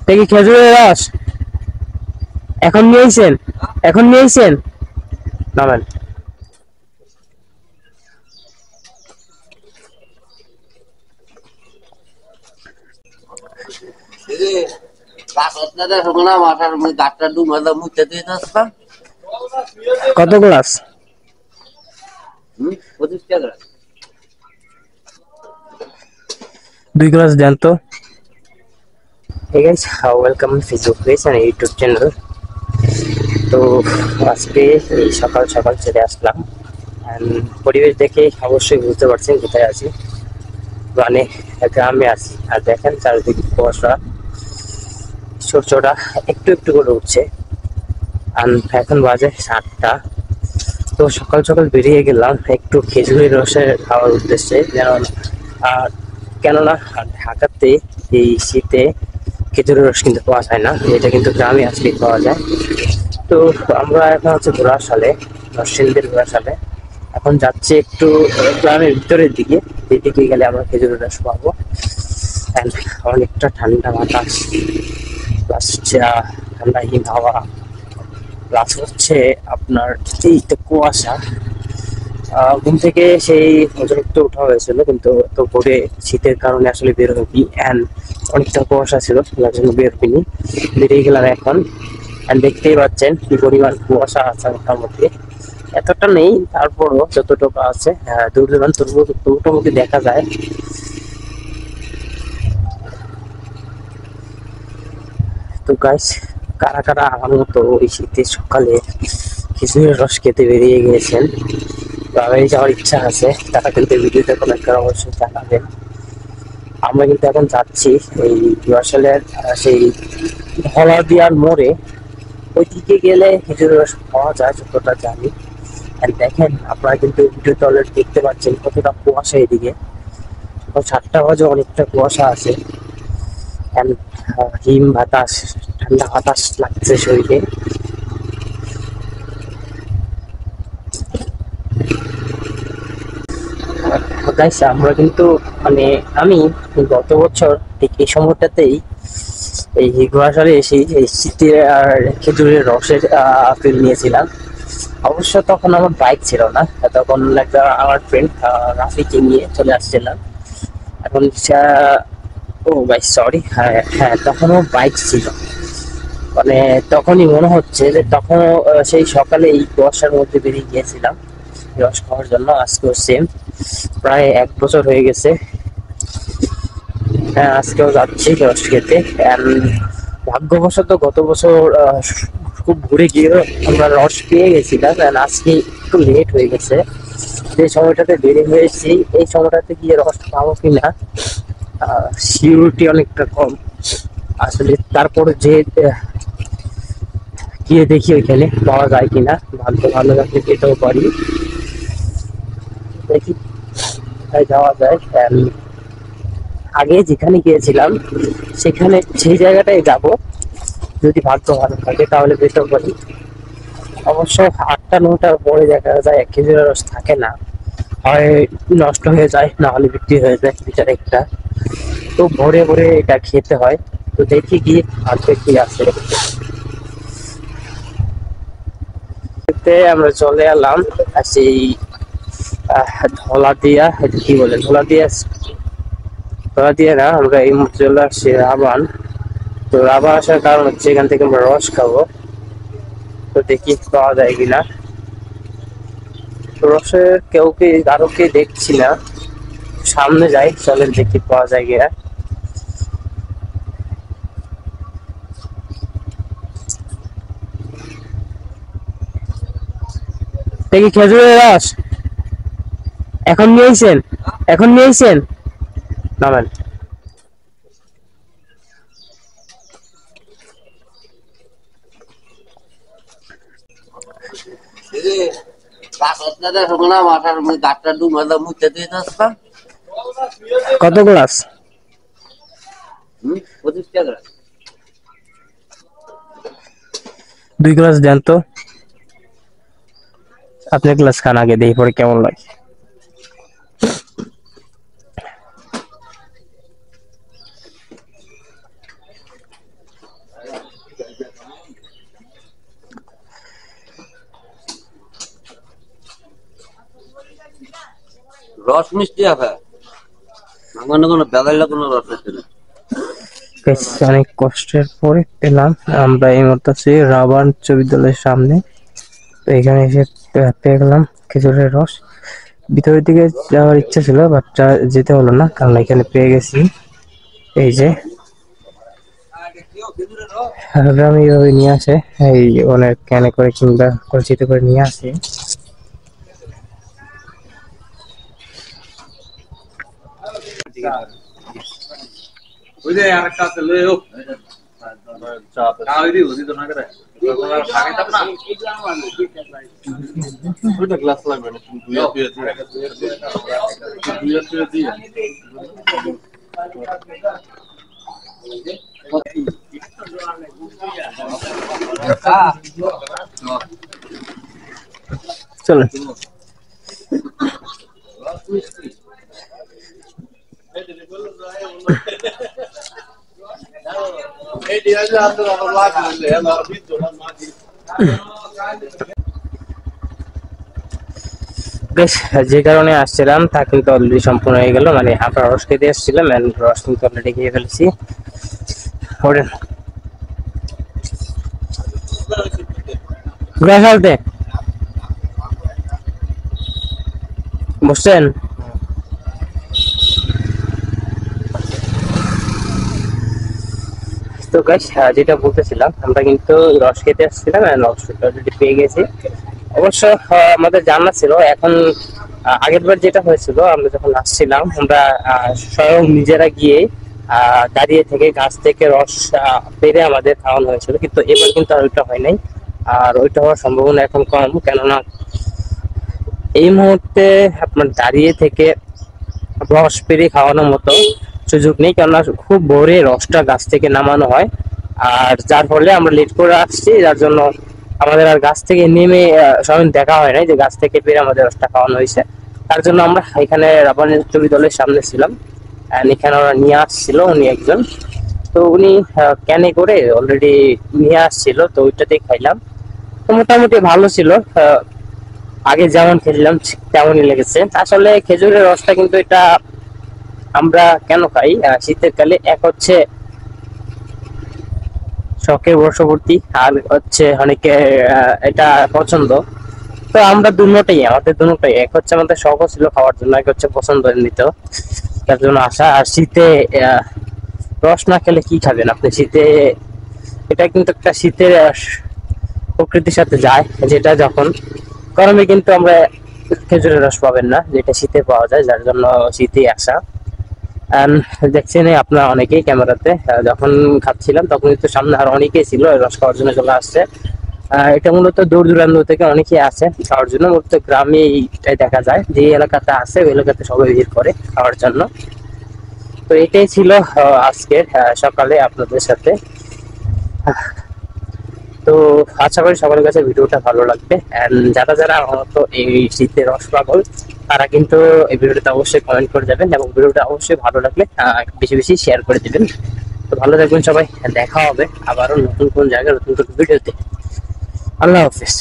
দেখি খেজুরের রস এখন নিয়েছেন, এখন নিয়েছেন নামেন। কত গ্লাস? 2 গ্লাস দেন তো। Hey guys, welcome to Facebook page and YouTube channel. তো আজকে এই সকাল সকাল চলে আসলাম, পরিবেশ দেখে অবশ্যই বুঝতে পারছেন কোথায় আছি, মানে গ্রামে আছি। আর দেখেন চারিদিকে কুয়াশা, সূর্যটা একটু একটু করে উঠছে। আর এখন বাজে 7টা। তো সকাল সকাল বেরিয়ে গেলাম একটু খেজুরের রসের খাওয়ার উদ্দেশ্যে, যেমন কেননা ঢাকাতে এই শীতে খেজুরের রস কিন্তু পাওয়া যায় না, এটা কিন্তু গ্রামে আসলে পাওয়া যায়। তো আমরা এখন হচ্ছে ঘোড়াশালে, নরসিংদীর ঘোড়াশালে। এখন যাচ্ছি একটু গ্রামের ভিতরের দিকে, এদিকে গেলে আমরা খেজুরের রস পাবো। অনেকটা ঠান্ডা বাতাস, প্লাস হচ্ছে ঠান্ডা হিম হাওয়া, প্লাস হচ্ছে আপনার এই কুয়াশা। ঘুম থেকে সেই অতিরিক্ত উঠা হয়েছিল, কিন্তু তো ভোরে শীতের কারণে আসলে বের হইনি, অ্যান্ড অনেকটা কুয়াশা ছিল, যার জন্য বের হইনি। বেরিয়ে গেলাম এখন, অ্যান্ড দেখতেই পাচ্ছেন কি পরিমাণ কুয়াশা আছে। মোটামুটি এতটা নেই, তারপরও যতটুকু আছে দূর দূরান্ত মোটামুটি দেখা যায়। তো গাইস, কারা কারা আমার মতো এই শীতের সকালে খেজুরের রস খেতে বেরিয়ে গিয়েছেন, বাঙালি যাওয়ার ইচ্ছা আছে, তারা কিন্তু ভিডিওতে কোনো একটা অবশ্যই জানাবেন। আমরা কিন্তু এখন যাচ্ছি এই রসালের সেই ধলাদিয়ার মোড়ে। ওইদিকে গেলে খেজুরের রস পাওয়া যায় যতটা জানি। দেখেন আপনারা কিন্তু ভিডিওতে অলরেডি দেখতে পাচ্ছেন কতটা কুয়াশা এদিকে। 7টা বাজে, অনেকটা কুয়াশা আছে। হিম বাতাস, ঠান্ডা বাতাস লাগছে শরীরে। আমরা কিন্তু মানে আমি গত বছর ঠিক এই সময়টাতেই এই ঘোড়াশালে এসে এই শীতের আর খেজুরের রসের ফিল নিয়েছিলাম। অবশ্য তখন আমার বাইক ছিল না, তখন একটা আমার ফ্রেন্ড রাফিকে নিয়ে চলে আসছিলাম। এখন ও ভাই সরি, হ্যাঁ হ্যাঁ, তখনও বাইক ছিল। মানে তখনই মনে হচ্ছে যে তখন সেই সকালে এই কুয়াশার মধ্যে বেরিয়ে গিয়েছিলাম রস খাওয়ার জন্য। আজকেও সেম, প্রায় 1 বছর হয়ে গেছে। হ্যাঁ, আজকেও যাচ্ছি রস খেতে। ভাগ্যবশত গত বছর খুব ঘুরে গিয়ে আমরা রস পেয়ে গেছিলাম, আজকে একটু লেট হয়ে গেছে। যে সময়টাতে দেরি হয়েছি, এই সময়টাতে গিয়ে রস পাবো কিনা সিউরিটি অনেকটা কম আসলে। তারপরে যে গিয়ে দেখি ওইখানে পাওয়া যায় কিনা, ভাগ্য ভালো থাকলে পেতেও পারি, দেখি কোথায় যাওয়া যায়। আগে যেখানে গিয়েছিলাম সেখানে সেই জায়গাটায় যাব, যদি ভাগ্য ভালো থাকে তাহলে পেতেও পারি। অবশ্য 8টা-9টার পরে দেখা যায় 1 কেজির রস থাকে না, হয় নষ্ট হয়ে যায়, না হলে বিক্রি হয়ে যায় বিচার একটা। তো ভোরে ভোরে এটা খেতে হয়। তো দেখি গিয়ে ভাগ্যে কি আছে। আমরা চলে এলাম সেই ধলাদিয়া, কি বলে ধলাদিয়া, ধলাদিয়া না, আমরা এই মুহূর্তে চলে আসছি রাবান। তো রাবান আসার কারণ হচ্ছে এখান থেকে আমরা রস খাবো। তো দেখি পাওয়া যায় কিনা। রসের আরো কে দেখছি না, সামনে যাই, চলেন দেখি পাওয়া যায় কিনা। দেখি খেজুরের রস এখন নিয়েছেন, এখন নিয়েছেন নামেন। কত গ্লাস? 2 গ্লাস দেন তো। আপনি গ্লাস খান আগে, দেখি পরে কেমন লাগে। রস মিষ্টি আছে, আমার কোনো বেলাইলা কোনো রস আছে না। অনেক কষ্টের পরে পেলাম। আমরা এই মুহূর্তে আছি রাবার্ন উচ্চ বিদ্যালয়ের সামনে। তো এখানে এসে পেয়ে গেলাম খেজুরের রস। ভিতরের দিকে যাওয়ার ইচ্ছা ছিল, বাট যেতে হলো না, কারণ এখানে পেয়ে গেছি। এই যে গ্রামে এইভাবে নিয়ে আসে, এই অনেক ক্যানে করে কিংবা কলসিতে করে নিয়ে আসে। গ্লাস লাগবে না, চলো বেশ, যে কারণে আসছিলাম তা কিন্তু অলরেডি সম্পূর্ণ হয়ে গেল। মানে আমরা রস খেতে আসছিলাম, রস কিন্তু অলরেডি খেয়ে ফেলেছি। ওঠেন গ্লাস আনতে বসছেন। তো গাইস, যেটা বলতেছিলাম, আমরা কিন্তু রস খেতে আসছিলাম, রসটা অলরেডি পেয়ে গেছি। অবশ্য আমাদের জানা ছিল। এখন আগের বার যেটা হয়েছিল, আমরা যখন আসছিলাম, আমরা স্বয়ং নিজেরা গিয়ে দাঁড়িয়ে থেকে গাছ থেকে রস পেরে আমাদের খাওয়ানো হয়েছিল, কিন্তু এবার কিন্তু আর ওইটা হয় নাই। আর ওইটা হওয়ার সম্ভাবনা এখন কম, কেননা এই মুহূর্তে আপনার দাঁড়িয়ে থেকে রস পেরে খাওয়ানোর মতো সুযোগ নেই, কেননা খুব ভোরে রসটা গাছ থেকে নামানো হয়। আর যার ফলে আমরা লেট করে আসছি, যার জন্য আমাদের আর গাছ থেকে নেমে সময় দেখা হয় নাই যে গাছ থেকে পেরে আমাদের রসটা খাওয়ানো হয়েছে। তার জন্য আমরা এখানে রাবার্ন উচ্চ বিদ্যালয়ের সামনে ছিলাম। এখানে ওরা নিয়ে আসছিল, উনি একজন, তো উনি ক্যানে করে অলরেডি নিয়ে আসছিল, তো ওইটাতেই খাইলাম। তো মোটামুটি ভালো ছিল। আগে যেমন খেলাম ঠিক তেমনই লেগেছে। আসলে খেজুরের রসটা কিন্তু এটা আমরা কেন খাই শীতের কালে, এক হচ্ছে শখের বশবর্তী, আর হচ্ছে অনেকে এটা পছন্দ। তো আমরা আমাদের দুটোই, এক হচ্ছে আমাদের শখও ছিল খাওয়ার জন্য, এক হচ্ছে পছন্দ এমনিতেও, তার জন্য আসা। আর শীতে রস না খেলে কি খাবেন আপনি শীতে? এটা কিন্তু একটা শীতের প্রকৃতির সাথে যায়, যেটা যখন গরমে কিন্তু আমরা খেজুরের রস পাবেন না, যেটা শীতে পাওয়া যায়, যার জন্য শীতে আসা। দেখছেন আপনারা অনেকেই ক্যামেরাতে, যখন খাচ্ছিলাম তখন কিন্তু সামনে আর অনেকেই ছিল রস খাওয়ার জন্য চলে আসছে। এটা মূলত দূর দূরান্ত থেকে অনেকেই আসে খাওয়ার জন্য। মূলত গ্রামে এইটাই দেখা যায়, যে এলাকাতে আছে ওই এলাকাতে সবাই ভিড় করে খাওয়ার জন্য। তো এটাই ছিল আজকের সকালে আপনাদের সাথে। তো আশা করি সকলের কাছে ভিডিওটা ভালো লাগবে। যারা যারা আমার মতো এই শীতে রস পাগল, তারা কিন্তু এই ভিডিওটা অবশ্যই কমেন্ট করে যাবেন, এবং ভিডিওটা অবশ্যই ভালো লাগলে বেশি বেশি শেয়ার করে দিবেন। তো ভালো থাকবেন সবাই, দেখা হবে আবারও নতুন কোন জায়গায় নতুন কোন ভিডিওতে। আল্লাহ হাফিজ।